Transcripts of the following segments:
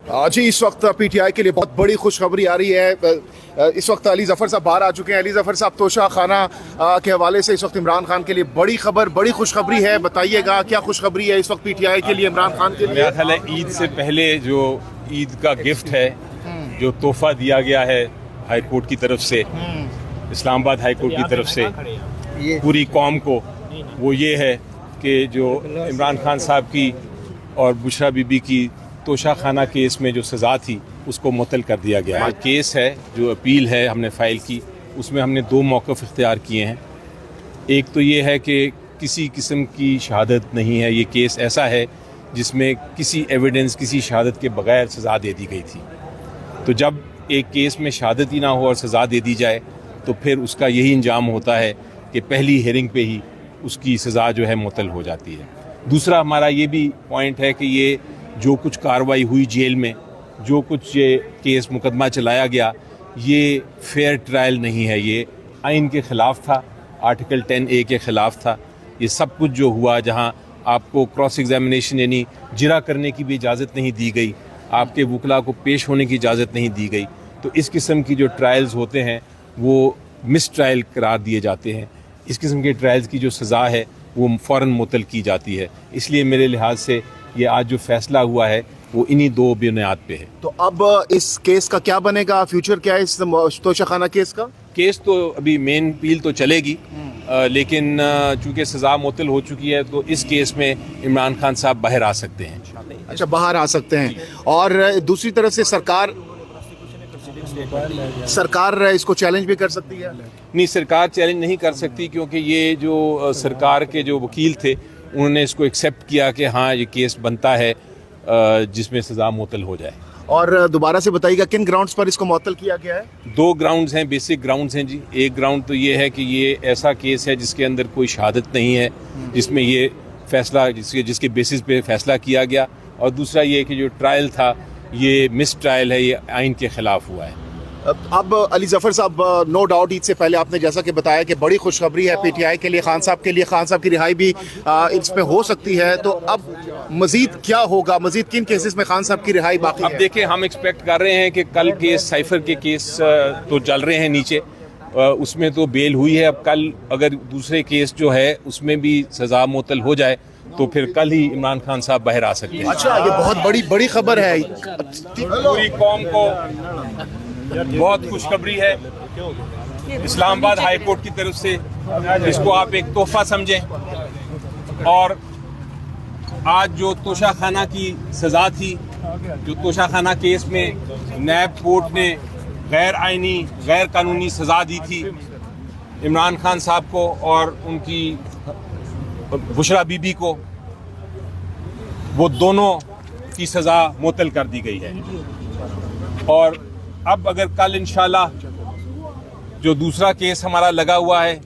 जी इस वक्त पीटीआई के लिए बहुत बड़ी खुशखबरी आ रही है। इस वक्त अली ज़फ़र साहब बाहर आ चुके हैं। अली ज़फ़र साहब, तोशा खाना के हवाले से इस वक्त इमरान खान के लिए बड़ी खबर, बड़ी खुशखबरी है, बताइएगा क्या खुशखबरी है इस वक्त पीटीआई के लिए, इमरान खान के लिए? मेरा ख्याल है ईद से पहले जो ईद का गिफ्ट है, जो तोहफा दिया गया है हाई कोर्ट की तरफ से, इस्लामाबाद हाई कोर्ट की तरफ से पूरी कौम को, वो ये है कि जो इमरान खान साहब की और बुशरा बीबी की तोशा खाना केस में जो सज़ा थी उसको मुअत्तल कर दिया गया है। केस है, जो अपील है हमने फ़ाइल की, उसमें हमने दो मौक़िफ़ इख्तियार किए हैं। एक तो ये है कि किसी किस्म की शहादत नहीं है, ये केस ऐसा है जिसमें किसी एविडेंस, किसी शहादत के बग़ैर सज़ा दे दी गई थी। तो जब एक केस में शहादत ही ना हो और सज़ा दे दी जाए तो फिर उसका यही अंजाम होता है कि पहली हियरिंग पे ही उसकी सज़ा जो है मुअत्तल हो जाती है। दूसरा हमारा ये भी पॉइंट है कि ये जो कुछ कार्रवाई हुई जेल में, जो कुछ ये केस मुकदमा चलाया गया, ये फेयर ट्रायल नहीं है, ये आइन के ख़िलाफ़ था, आर्टिकल 10A के ख़िलाफ़ था। ये सब कुछ जो हुआ, जहां आपको क्रॉस एग्जामिनेशन यानी जिरा करने की भी इजाज़त नहीं दी गई, आपके वकला को पेश होने की इजाज़त नहीं दी गई, तो इस किस्म की जो ट्रायल्स होते हैं वो मिस ट्रायल करार दिए जाते हैं। इस किस्म के ट्रायल्स की जो सज़ा है वो फ़ौरन मुअत्तल की जाती है। इसलिए मेरे लिहाज से ये आज जो फैसला हुआ है वो इन्हीं दो बुनियाद पे है। तो अब इस केस का क्या बनेगा, फ्यूचर क्या है इस तोशा खाना केस का? केस तो अभी मेन अपील तो चलेगी, लेकिन चूँकि सज़ा मुअत्तल हो चुकी है तो इस केस में इमरान खान साहब बाहर आ सकते हैं। अच्छा, बाहर आ सकते हैं। और दूसरी तरफ से सरकार इसको चैलेंज भी कर सकती है? नहीं, सरकार चैलेंज नहीं कर सकती, क्योंकि ये जो सरकार के जो वकील थे उन्होंने इसको एक्सेप्ट किया कि हाँ ये केस बनता है जिसमें सज़ा मुअत्तल हो जाए। और दोबारा से बताइएगा किन ग्राउंड्स पर इसको मुअत्तल किया गया है? दो ग्राउंड्स हैं, बेसिक ग्राउंड्स हैं जी। एक ग्राउंड तो ये है कि ये ऐसा केस है जिसके अंदर कोई शहादत नहीं है, जिसमें ये फैसला जिसके बेसिस पे फैसला किया गया, और दूसरा ये कि जो ट्रायल था ये मिस ट्रायल है, ये आइन के ख़िलाफ़ हुआ है। अब अली ज़फ़र साहब, नो डाउट ईद से पहले आपने जैसा कि बताया कि बड़ी खुशखबरी है पीटीआई के लिए, खान साहब के लिए, खान साहब की रिहाई भी इसमें हो सकती है। तो अब मज़ीद क्या होगा, मज़ीद किन केसेस में खान साहब की रिहाई बाकी है? अब देखें, हम एक्सपेक्ट कर रहे हैं कि कल केस साइफर के केस तो चल रहे हैं नीचे, उसमें तो बेल हुई है। अब कल अगर दूसरे केस जो है उसमें भी सज़ा मुअत्तल हो जाए तो फिर कल ही इमरान खान साहब बाहर आ सकते हैं। अच्छा, ये बहुत बड़ी खबर है। पूरी कौम को बहुत खुशखबरी है इस्लामाबाद हाई कोर्ट की तरफ से। इसको आप एक तोहफा समझें। और आज जो तोशा खाना की सज़ा थी, जो तोशा खाना केस में नैब कोर्ट ने गैर आइनी, गैर कानूनी सज़ा दी थी इमरान खान साहब को और उनकी बुशरा बीबी को, वो दोनों की सज़ा मुअत्तल कर दी गई है। और अब अगर कल इंशाल्लाह जो दूसरा केस हमारा लगा हुआ है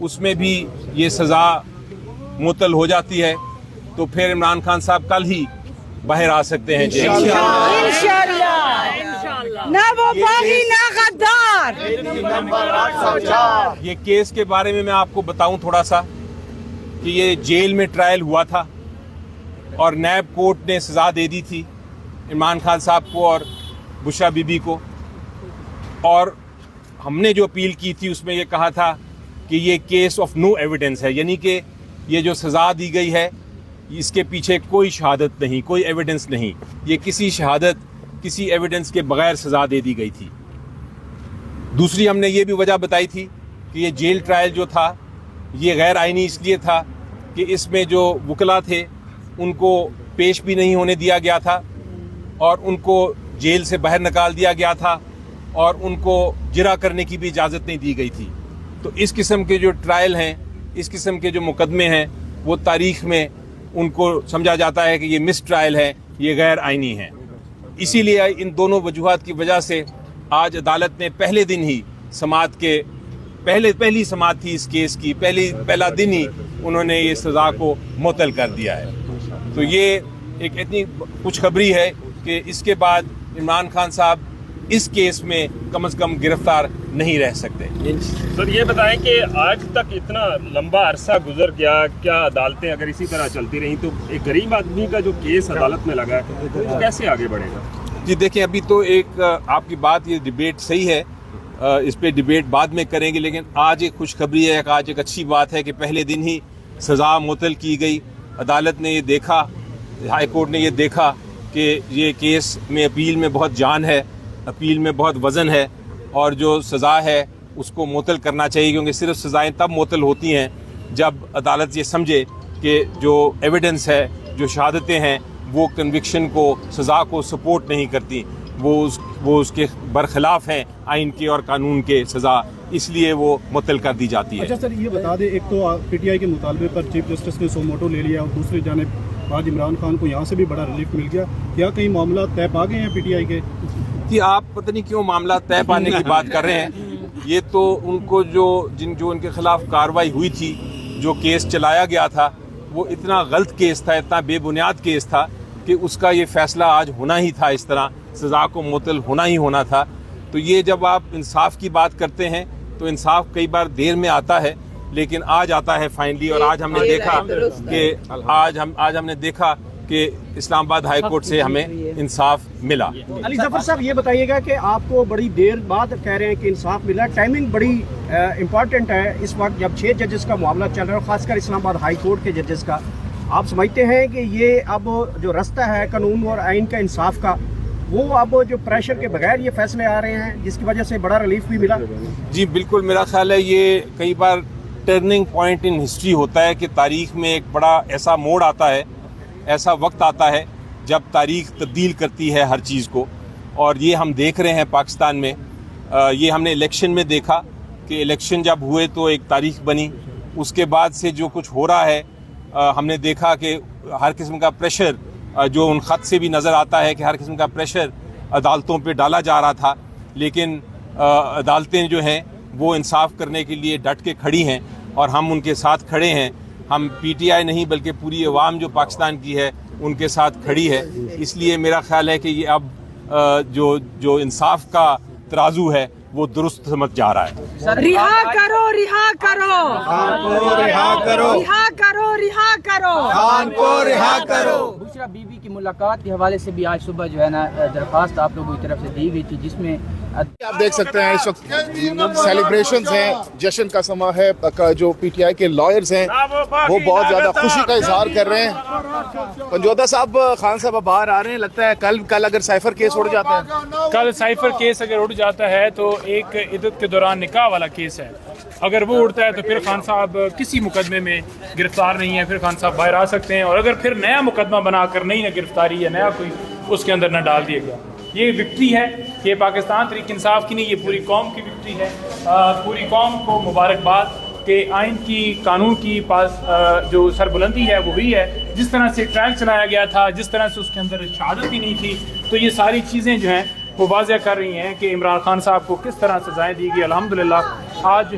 उसमें भी ये सज़ा मुअत्तल हो जाती है तो फिर इमरान खान साहब कल ही बाहर आ सकते हैं जेल से। ना वो बागी ना गद्दार। ये केस के बारे में मैं आपको बताऊं थोड़ा सा कि ये जेल में ट्रायल हुआ था और नैब कोर्ट ने सज़ा दे दी थी इमरान खान साहब को और बुशरा बीबी को। और हमने जो अपील की थी उसमें ये कहा था कि ये केस ऑफ नो एविडेंस है, यानी कि ये जो सज़ा दी गई है इसके पीछे कोई शहादत नहीं, कोई एविडेंस नहीं, ये किसी शहादत, किसी एविडेंस के बगैर सज़ा दे दी गई थी। दूसरी हमने ये भी वजह बताई थी कि ये जेल ट्रायल जो था ये गैर आइनी इसलिए था कि इसमें जो वकला थे उनको पेश भी नहीं होने दिया गया था और उनको जेल से बाहर निकाल दिया गया था और उनको जिरा करने की भी इजाज़त नहीं दी गई थी। तो इस किस्म के जो ट्रायल हैं, इस किस्म के जो मुकदमे हैं, वो तारीख़ में उनको समझा जाता है कि ये मिस ट्रायल है, ये गैर आइनी है। इसीलिए इन दोनों वजूहात की वजह से आज अदालत ने पहले दिन ही समाअत के पहली समाअत थी इस केस की, पहला दिन ही उन्होंने ये सज़ा को मुअत्तल कर दिया है। तो ये एक इतनी खुशखबरी है कि इसके बाद इमरान खान साहब اس کیس میں کم از کم گرفتار نہیں رہ سکتے. سر یہ بتائیں کہ آج تک اتنا لمبا عرصہ گزر گیا, کیا عدالتیں اگر اسی طرح چلتی رہیں تو ایک غریب آدمی کا جو کیس عدالت میں لگا ہے وہ کیسے آگے بڑھے گا؟ جی دیکھیں, ابھی تو ایک آپ کی بات, یہ ڈیبیٹ صحیح ہے, اس پہ ڈیبیٹ بعد میں کریں گے, لیکن آج ایک خوشخبری ہے, آج ایک اچھی بات ہے کہ پہلے دن ہی سزا معطل کی گئی. عدالت نے یہ دیکھا, ہائی کورٹ نے یہ دیکھا کہ یہ کیس میں اپیل میں بہت جان ہے, اپیل میں بہت وزن ہے, اور جو سزا ہے اس کو معطل کرنا چاہیے, کیونکہ صرف سزائیں تب معطل ہوتی ہیں جب عدالت یہ سمجھے کہ جو ایویڈنس ہے, جو شہادتیں ہیں, وہ کنوکشن کو, سزا کو سپورٹ نہیں کرتی, وہ اس کے برخلاف ہیں آئین کے اور قانون کے سزا, اس لیے وہ معطل کر دی جاتی ہے. اچھا سر, یہ بتا دیں, ایک تو پی ٹی آئی کے مطالبے پر چیف جسٹس نے سو موٹو لے لیا, اور دوسری جانب آج عمران خان کو یہاں سے بھی بڑا ریلیف مل گیا. کیا کئی معاملات طے پا گئے ہیں پی ٹی آئی کے؟ کہ آپ پتہ نہیں کیوں معاملات طے پانے کی بات کر رہے ہیں. یہ تو ان کو جو ان کے خلاف کارروائی ہوئی تھی, جو کیس چلایا گیا تھا, وہ اتنا غلط کیس تھا, اتنا بے بنیاد کیس تھا کہ اس کا یہ فیصلہ آج ہونا ہی تھا, اس طرح سزا کو معطل ہونا ہی ہونا تھا. تو یہ جب آپ انصاف کی بات کرتے ہیں تو انصاف کئی بار دیر میں آتا ہے, لیکن آج آتا ہے فائنلی. اور آج ہم نے دیکھا کہ اسلام آباد ہائی کورٹ سے ہمیں انصاف ملا. علی ظفر صاحب, یہ بتائیے گا کہ آپ کو بڑی دیر بعد کہہ رہے ہیں کہ انصاف ملا, ٹائمنگ بڑی امپورٹنٹ ہے اس وقت جب 6 ججز کا معاملہ چل رہا ہے, خاص کر اسلام آباد ہائی کورٹ کے ججز کا. آپ سمجھتے ہیں کہ یہ اب جو رستہ ہے قانون اور آئین کا, انصاف کا, وہ اب جو پریشر کے بغیر یہ فیصلے آ رہے ہیں, جس کی وجہ سے بڑا ریلیف بھی ملا؟ جی بالکل, میرا خیال ہے یہ کئی بار ٹرننگ پوائنٹ ان ہسٹری ہوتا ہے کہ تاریخ میں ایک بڑا ایسا موڑ آتا ہے, ایسا وقت آتا ہے جب تاریخ تبدیل کرتی ہے ہر چیز کو. اور یہ ہم دیکھ رہے ہیں پاکستان میں. یہ ہم نے الیکشن میں دیکھا کہ الیکشن جب ہوئے تو ایک تاریخ بنی, اس کے بعد سے جو کچھ ہو رہا ہے ہم نے دیکھا کہ ہر قسم کا پریشر, جو ان خط سے بھی نظر آتا ہے کہ ہر قسم کا پریشر عدالتوں پہ ڈالا جا رہا تھا, لیکن عدالتیں جو ہیں وہ انصاف کرنے کے لیے ڈٹ کے کھڑی ہیں, اور ہم ان کے ساتھ کھڑے ہیں. ہم پی ٹی آئی نہیں بلکہ پوری عوام جو پاکستان کی ہے ان کے ساتھ کھڑی ہے. اس لیے میرا خیال ہے کہ یہ اب جو انصاف کا ترازو ہے وہ درست سمجھ جا رہا ہے. رہا کرو, رہا کرو, رہا کرو, رہا کرو, رہا کرو, خان کو رہا کرو. دوسرا بی بی کی ملاقات کے حوالے سے بھی آج صبح جو ہے نا درخواست آپ لوگوں کی طرف سے دی گئی تھی, جس میں آپ دیکھ سکتے ہیں اس وقت سیلیبریشنز ہیں, جشن کا سما ہے. جو پی ٹی آئی کے لائرز ہیں وہ بہت زیادہ خوشی کا اظہار کر رہے ہیں. پنجودا صاحب, خان صاحب اب باہر آ رہے ہیں, لگتا ہے کل اگر سائفر کیس اڑ جاتا ہے, کل سائفر کیس اگر اڑ جاتا ہے تو ایک عدت کے دوران نکاح والا کیس ہے, اگر وہ اڑتا ہے تو پھر خان صاحب کسی مقدمے میں گرفتار نہیں ہے, پھر خان صاحب باہر آ سکتے ہیں. اور اگر پھر نیا مقدمہ بنا کر نئی گرفتاری یا نیا کوئی اس کے اندر نہ ڈال دیا گیا, یہ وکٹری ہے. یہ پاکستان تحریک انصاف کی نہیں, یہ پوری قوم کی وکٹری ہے. پوری قوم کو مبارکباد کہ آئین کی, قانون کی پاس جو سربلندی ہے وہ ہوئی ہے. جس طرح سے ٹرائل چلایا گیا تھا, جس طرح سے اس کے اندر شہادت ہی نہیں تھی, تو یہ ساری چیزیں جو ہیں وہ واضح کر رہی ہیں کہ عمران خان صاحب کو کس طرح سزائیں دی گئی. الحمدللہ آج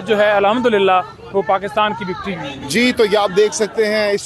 جو ہے الحمدللہ وہ پاکستان کی وکٹری ہوئی. جی تو یہ آپ دیکھ سکتے ہیں اس